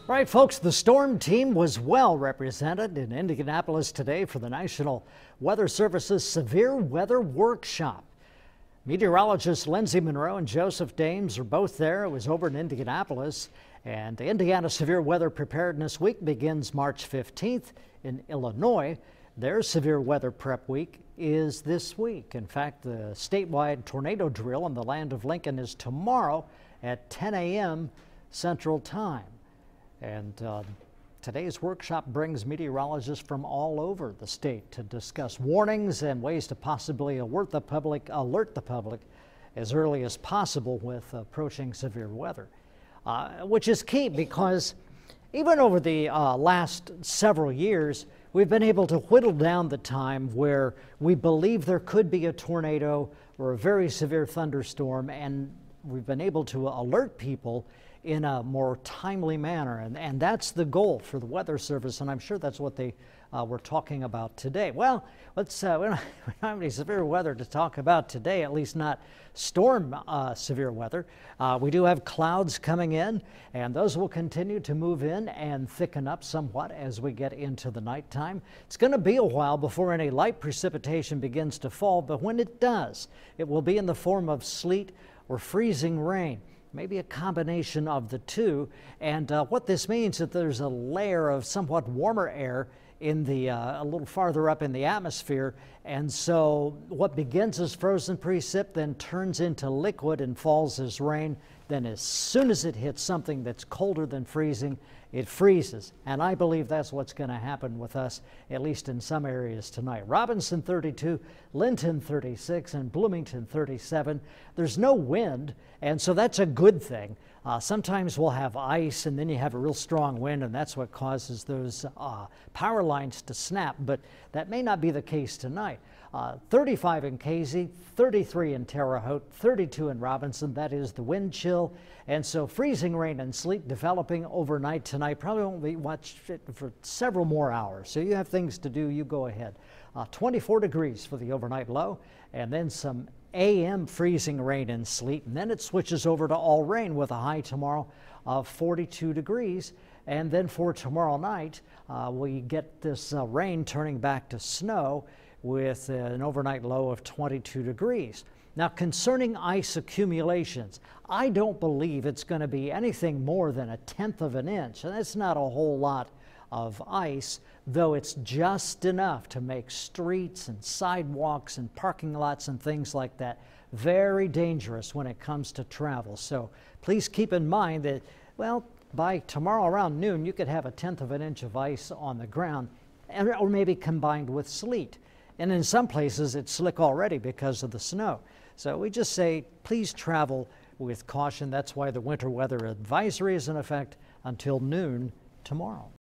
All right, folks, the storm team was well represented in Indianapolis today for the National Weather Service's Severe Weather Workshop. Meteorologists Lindsay Monroe and Joseph Dames are both there. It was over in Indianapolis, and the Indiana Severe Weather Preparedness Week begins March 15th in Illinois. Their Severe Weather Prep Week is this week. In fact, the statewide tornado drill in the land of Lincoln is tomorrow at 10 a.m. Central Time. And today's workshop brings meteorologists from all over the state to discuss warnings and ways to possibly alert the public as early as possible with approaching severe weather, which is key because even over the last several years, we've been able to whittle down the time where we believe there could be a tornado or a very severe thunderstorm, and we've been able to alert people in a more timely manner, and that's the goal for the Weather Service, and I'm sure that's what they were talking about today. Well, we don't have any severe weather to talk about today, at least not storm severe weather. We do have clouds coming in, and those will continue to move in and thicken up somewhat as we get into the nighttime. It's going to be a while before any light precipitation begins to fall, but when it does, it will be in the form of sleet or freezing rain. Maybe a combination of the two. And what this means is that there's a layer of somewhat warmer air in the a little farther up in the atmosphere, and so what begins as frozen precip then turns into liquid and falls as rain. Then as soon as it hits something that's colder than freezing, it freezes. And I believe that's what's going to happen with us, at least in some areas tonight. Robinson 32, Linton 36, and Bloomington 37. There's no wind, and so that's a good thing. Sometimes we'll have ice, and then you have a real strong wind, and that's what causes those power lines to snap. But that may not be the case tonight. 35 in Casey, 33 in Terre Haute, 32 in Robinson. That is the wind chill. And so freezing rain and sleet developing overnight tonight. Probably won't be much for several more hours. So you have things to do, you go ahead. 24 degrees for the overnight low, and then some AM freezing rain and sleet. And then it switches over to all rain with a high tomorrow of 42 degrees. And then for tomorrow night, we get this rain turning back to snow with an overnight low of 22 degrees. Now, concerning ice accumulations, I don't believe it's going to be anything more than 1/10 of an inch, and that's not a whole lot of ice, though it's just enough to make streets and sidewalks and parking lots and things like that very dangerous when it comes to travel. So please keep in mind that, well, by tomorrow around noon, you could have 1/10 of an inch of ice on the ground, or maybe combined with sleet. And in some places, it's slick already because of the snow. So we just say, please travel with caution. That's why the winter weather advisory is in effect until noon tomorrow.